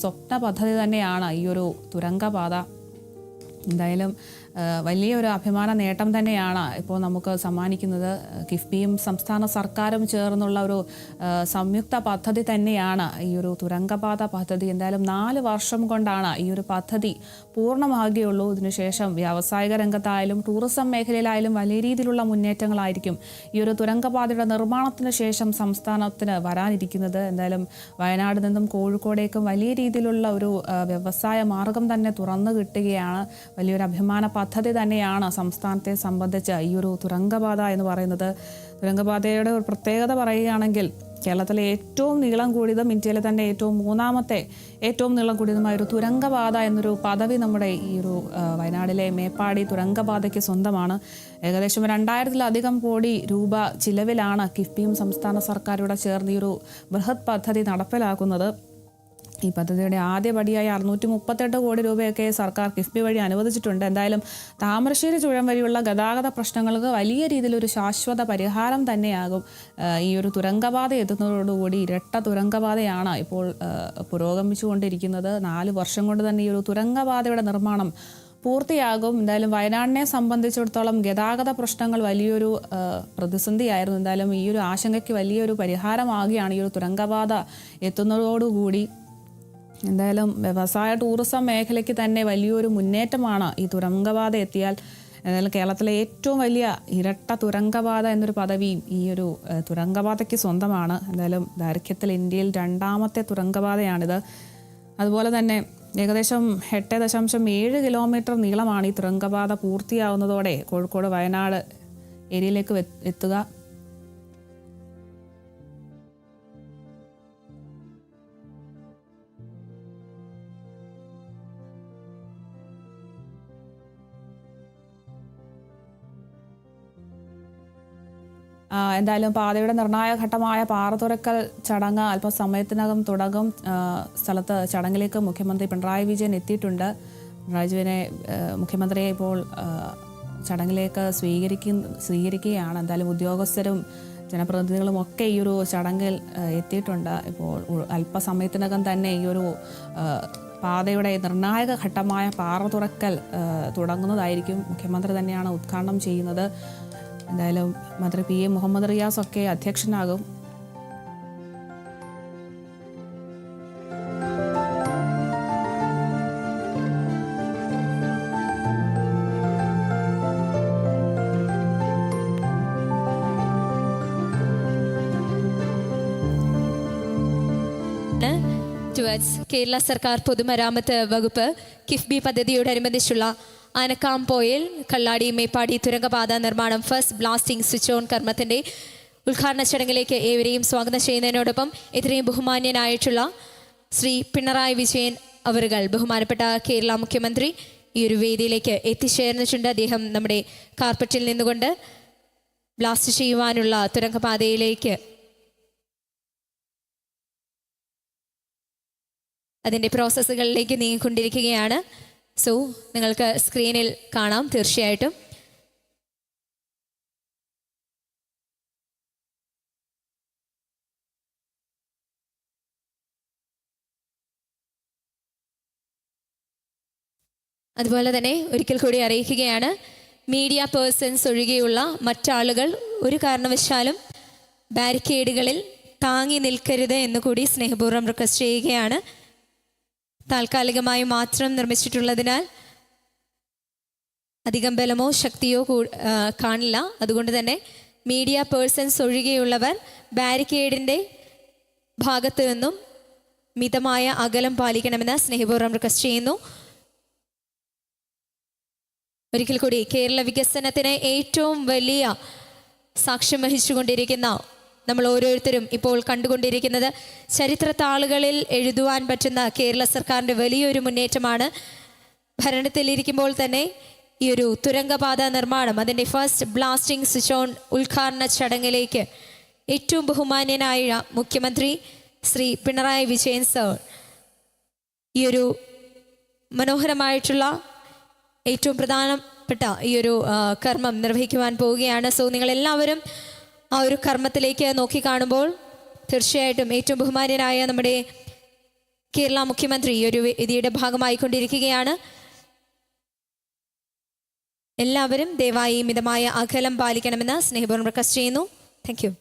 സ്വപ്ന പദ്ധതി തന്നെയാണ് ഈ ഒരു തുരങ്കപാത. എന്തായാലും വലിയൊരു അഭിമാന നേട്ടം തന്നെയാണ് ഇപ്പോൾ നമുക്ക് സമ്മാനിക്കുന്നത്. കിഫ്ബിയും സംസ്ഥാന സർക്കാരും ചേർന്നുള്ള ഒരു സംയുക്ത പദ്ധതി തന്നെയാണ് ഈ ഒരു തുരങ്കപാത പദ്ധതി. എന്തായാലും 4 വർഷം കൊണ്ടാണ് ഈ ഒരു പദ്ധതി പൂർണ്ണമാകുകയുള്ളൂ. ഇതിനുശേഷം വ്യാവസായിക രംഗത്തായാലും ടൂറിസം മേഖലയിലായാലും വലിയ രീതിയിലുള്ള മുന്നേറ്റങ്ങളായിരിക്കും ഈ ഒരു തുരങ്കപാതയുടെ നിർമ്മാണത്തിന് ശേഷം സംസ്ഥാനത്തിന് വരാനിരിക്കുന്നത്. എന്തായാലും വയനാട് നിന്നും കോഴിക്കോടേക്കും വലിയ രീതിയിലുള്ള ഒരു വ്യവസായ മാർഗം തന്നെ തുറന്നു കിട്ടുകയാണ്. വലിയൊരു അഭിമാന പദ്ധതി തന്നെയാണ് സംസ്ഥാനത്തെ സംബന്ധിച്ച് ഈ ഒരു തുരങ്കപാത എന്ന് പറയുന്നത്. തുരങ്കപാതയുടെ ഒരു പ്രത്യേകത പറയുകയാണെങ്കിൽ കേരളത്തിലെ ഏറ്റവും നീളം കൂടിയതും ഇന്ത്യയിലെ തന്നെ മൂന്നാമത്തെ ഏറ്റവും നീളം കൂടിയതുമായ ഒരു തുരങ്കപാത എന്നൊരു പദവി നമ്മുടെ ഈ ഒരു വയനാടിലെ മേപ്പാടി തുരങ്കപാതയ്ക്ക് സ്വന്തമാണ്. ഏകദേശം 2000-ലധികം കോടി രൂപ ചിലവിലാണ് കിഫ്ബിയും സംസ്ഥാന സർക്കാരുടെ ചേർന്ന് ഈ ഒരു ബൃഹത് പദ്ധതി നടപ്പിലാക്കുന്നത്. ഈ പദ്ധതിയുടെ ആദ്യപടിയായി 638 കോടി രൂപയൊക്കെ സർക്കാർ കിഫ്ബി വഴി അനുവദിച്ചിട്ടുണ്ട്. എന്തായാലും താമരശ്ശേരി ചുരം വഴിയുള്ള ഗതാഗത പ്രശ്നങ്ങൾക്ക് വലിയ രീതിയിലൊരു ശാശ്വത പരിഹാരം തന്നെയാകും ഈ ഒരു തുരങ്കപാത എത്തുന്നതോടുകൂടി. ഇരട്ട തുരങ്കപാതയാണ് ഇപ്പോൾ പുരോഗമിച്ചുകൊണ്ടിരിക്കുന്നത്. 4 വർഷം കൊണ്ട് തന്നെ ഈ ഒരു തുരങ്കപാതയുടെ നിർമ്മാണം പൂർത്തിയാകും. എന്തായാലും വയനാടിനെ സംബന്ധിച്ചിടത്തോളം ഗതാഗത പ്രശ്നങ്ങൾ വലിയൊരു പ്രതിസന്ധിയായിരുന്നു. എന്തായാലും ഈ ഒരു ആശങ്കയ്ക്ക് വലിയൊരു പരിഹാരമാകുകയാണ് ഈ ഒരു തുരങ്കപാത എത്തുന്നതോടുകൂടി. എന്തായാലും വ്യവസായ ടൂറിസം മേഖലയ്ക്ക് തന്നെ വലിയൊരു മുന്നേറ്റമാണ് ഈ തുരങ്കപാത എത്തിയാൽ. എന്തായാലും കേരളത്തിലെ ഏറ്റവും വലിയ ഇരട്ട തുരങ്കപാത എന്നൊരു പദവിയും ഈ ഒരു തുരങ്കപാതയ്ക്ക് സ്വന്തമാണ്. എന്തായാലും ദൈർഘ്യത്തിൽ ഇന്ത്യയിൽ 2ാമത്തെ തുരങ്കപാതയാണിത്. അതുപോലെ തന്നെ ഏകദേശം 8.7 കിലോമീറ്റർ നീളമാണ് ഈ തുരങ്കപാത പൂർത്തിയാവുന്നതോടെ കോഴിക്കോട് വയനാട് ഏരിയയിലേക്ക് എത്തുക. എന്തായാലും പാതയുടെ നിർണായക ഘട്ടമായ പാറതുരക്കൽ ചടങ്ങ് അല്പസമയത്തിനകം തുടങ്ങും. സ്ഥലത്ത് ചടങ്ങിലേക്ക് മുഖ്യമന്ത്രി പിണറായി വിജയൻ എത്തിയിട്ടുണ്ട്. പിണറായി വിജയനെ മുഖ്യമന്ത്രിയെ ഇപ്പോൾ ചടങ്ങിലേക്ക് സ്വീകരിക്കുകയാണ്. എന്തായാലും ഉദ്യോഗസ്ഥരും ജനപ്രതിനിധികളും ഒക്കെ ഈ ഒരു ചടങ്ങിൽ എത്തിയിട്ടുണ്ട്. ഇപ്പോൾ അല്പസമയത്തിനകം തന്നെ ഈ ഒരു പാതയുടെ നിർണായക ഘട്ടമായ പാറതുറക്കൽ തുടങ്ങുന്നതായിരിക്കും. മുഖ്യമന്ത്രി തന്നെയാണ് ഉദ്ഘാടനം ചെയ്യുന്നത്. എന്തായാലും മന്ത്രി PM മുഹമ്മദ് റിയാസ് ഒക്കെ അധ്യക്ഷനാകും. കേരള സർക്കാർ പൊതുമരാമത്ത് വകുപ്പ് കിഫ്ബി പദ്ധതിയോടനുബന്ധിച്ചുള്ള ആനക്കാംപോയിൽ കള്ളാടി മേപ്പാടി തുരങ്കപാത നിർമ്മാണം ഫസ്റ്റ് ബ്ലാസ്റ്റിംഗ് സ്വിച്ച് ഓൺ കർമ്മത്തിൻ്റെ ഉദ്ഘാടന ചടങ്ങിലേക്ക് ഏവരെയും സ്വാഗതം ചെയ്യുന്നതിനോടൊപ്പം ഇത്രയും ബഹുമാന്യനായിട്ടുള്ള ശ്രീ പിണറായി വിജയൻ അവറുകൾ, ബഹുമാനപ്പെട്ട കേരള മുഖ്യമന്ത്രി, ഈ ഒരു വേദിയിലേക്ക് എത്തിച്ചേർന്നിട്ടുണ്ട്. അദ്ദേഹം നമ്മുടെ കാർപ്പറ്റിൽ നിന്നുകൊണ്ട് ബ്ലാസ്റ്റ് ചെയ്യുവാനുള്ള തുരങ്കപാതയിലേക്ക് അതിൻ്റെ പ്രോസസ്സുകളിലേക്ക് നീങ്ങിക്കൊണ്ടിരിക്കുകയാണ്. സോ നിങ്ങൾക്ക് സ്ക്രീനിൽ കാണാം തീർച്ചയായിട്ടും. അതുപോലെ തന്നെ ഒരിക്കൽ കൂടി അറിയിക്കുകയാണ്, മീഡിയ പേഴ്സൺസ് ഒഴികെയുള്ള മറ്റാളുകൾ ഒരു കാരണവശാലും ബാരിക്കേഡുകളിൽ താങ്ങി നിൽക്കരുത് എന്നുകൂടി സ്നേഹപൂർവ്വം റിക്വസ്റ്റ് ചെയ്യുകയാണ്. താൽക്കാലികമായി മാത്രം നിർമ്മിച്ചിട്ടുള്ളതിനാൽ അധികം ബലമോ ശക്തിയോ കാണില്ല. അതുകൊണ്ട് തന്നെ മീഡിയ പേഴ്സൺസ് ഒഴികെയുള്ളവർ ബാരിക്കേഡിൻ്റെ ഭാഗത്തു നിന്നും മിതമായ അകലം പാലിക്കണമെന്ന് സ്നേഹപൂർവ്വം റിക്വസ്റ്റ് ചെയ്യുന്നു. ഒരിക്കൽ കൂടി കേരള വികസനത്തിന് ഏറ്റവും വലിയ സാക്ഷ്യം വഹിച്ചുകൊണ്ടിരിക്കുന്ന നമ്മൾ ഓരോരുത്തരും ഇപ്പോൾ കണ്ടുകൊണ്ടിരിക്കുന്നത് ചരിത്രത്താളുകളിൽ എഴുതുവാൻ പറ്റുന്ന കേരള സർക്കാരിൻ്റെ വലിയൊരു മുന്നേറ്റമാണ്. ഭരണത്തിലിരിക്കുമ്പോൾ തന്നെ ഈ ഒരു തുരങ്കപാത നിർമ്മാണം അതിൻ്റെ ഫസ്റ്റ് ബ്ലാസ്റ്റിംഗ് സ്വിച്ച് ഓൺ ഉദ്ഘാടന ചടങ്ങിലേക്ക് ഏറ്റവും ബഹുമാന്യനായ മുഖ്യമന്ത്രി ശ്രീ പിണറായി വിജയൻ സർ ഈ ഒരു മനോഹരമായിട്ടുള്ള ഏറ്റവും പ്രധാനപ്പെട്ട ഈ ഒരു കർമ്മം നിർവഹിക്കുവാൻ പോവുകയാണ്. സോ നിങ്ങളെല്ലാവരും ആ ഒരു കർമ്മത്തിലേക്ക് നോക്കിക്കാണുമ്പോൾ തീർച്ചയായിട്ടും ഏറ്റവും ബഹുമാന്യനായ നമ്മുടെ കേരള മുഖ്യമന്ത്രി ഈ ഒരു വേദിയുടെ ഭാഗമായിക്കൊണ്ടിരിക്കുകയാണ്. എല്ലാവരും ദയവായി മിതമായ അകലം പാലിക്കണമെന്ന് സ്നേഹപൂർവ്വം റിക്വസ്റ്റ് ചെയ്യുന്നു. Thank you.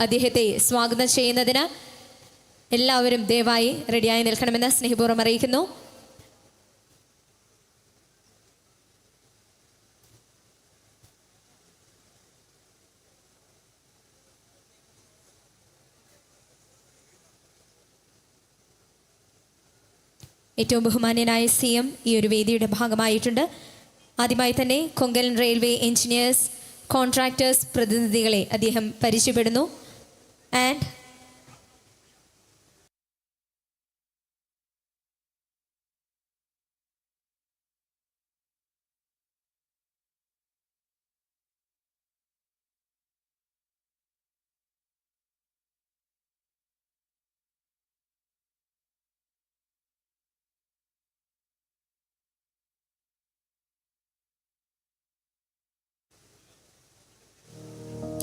അദ്ദേഹത്തെ സ്വാഗതം ചെയ്യുന്നതിന് എല്ലാവരും ദയവായി റെഡിയായി നിൽക്കണമെന്ന് സ്നേഹപൂർവ്വം അറിയിക്കുന്നു. ഏറ്റവും ബഹുമാന്യനായ CM ഈ ഒരു വേദിയുടെ ഭാഗമായിട്ടുണ്ട്. ആദ്യമായി തന്നെ കൊങ്കൺ റെയിൽവേ എഞ്ചിനീയേഴ്സ് കോൺട്രാക്ടേഴ്സ് പ്രതിനിധികളെ അദ്ദേഹം പരിചയപ്പെടുന്നു. ആൻഡ്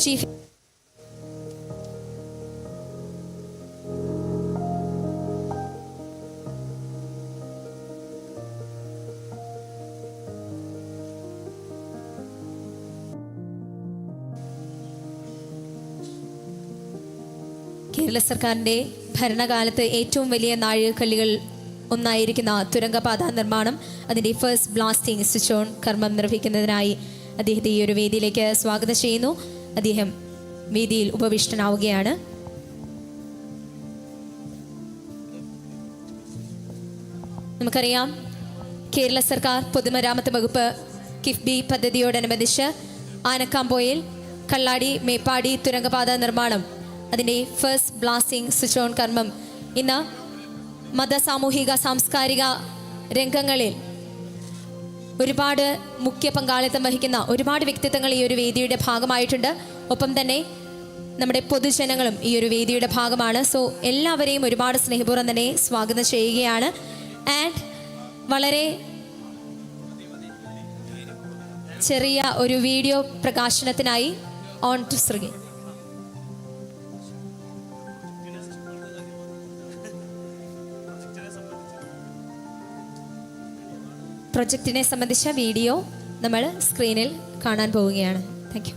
ചീഫ് കേരള സർക്കാരിൻ്റെ ഭരണകാലത്ത് ഏറ്റവും വലിയ നാഴികക്കല്ലുകൾ ഒന്നായിരിക്കുന്ന തുരങ്കപാത നിർമ്മാണം, അതിൻ്റെ ഫസ്റ്റ് ബ്ലാസ്റ്റിംഗ് സ്വിച്ച് ഓൺ കർമ്മം നിർവഹിക്കുന്നതിനായി അദ്ദേഹത്തെ ഈ ഒരു വേദിയിലേക്ക് സ്വാഗതം ചെയ്യുന്നു. അദ്ദേഹം വേദിയിൽ ഉപവിഷ്ടനാവുകയാണ്. നമുക്കറിയാം, കേരള സർക്കാർ പൊതുമരാമത്ത് വകുപ്പ് കിഫ്ബി പദ്ധതിയോടനുബന്ധിച്ച് ആനക്കാംപോയിൽ കള്ളാടി മേപ്പാടി തുരങ്കപാത നിർമ്മാണം, അതിൻ്റെ ഫസ്റ്റ് ബ്ലാസ്റ്റിംഗ് സ്വിച്ച് ഓൺ കർമ്മം ഇന്ന് മത സാമൂഹിക സാംസ്കാരിക രംഗങ്ങളിൽ ഒരുപാട് മുഖ്യ പങ്കാളിത്തം വഹിക്കുന്ന ഒരുപാട് വ്യക്തിത്വങ്ങൾ ഈ ഒരു വേദിയുടെ ഭാഗമായിട്ടുണ്ട്. ഒപ്പം തന്നെ നമ്മുടെ പൊതുജനങ്ങളും ഈ ഒരു വേദിയുടെ ഭാഗമാണ്. സോ എല്ലാവരെയും ഒരുപാട് സ്നേഹപൂർവ്വം തന്നെ സ്വാഗതം ചെയ്യുകയാണ്. ആൻഡ് വളരെ ചെറിയ ഒരു വീഡിയോ പ്രകാശനത്തിനായി ഓൺ ടു ശ്രീ പ്രൊജക്റ്റിനെ സംബന്ധിച്ച വീഡിയോ നമ്മൾ സ്ക്രീനിൽ കാണാൻ പോവുകയാണ്. Thank you.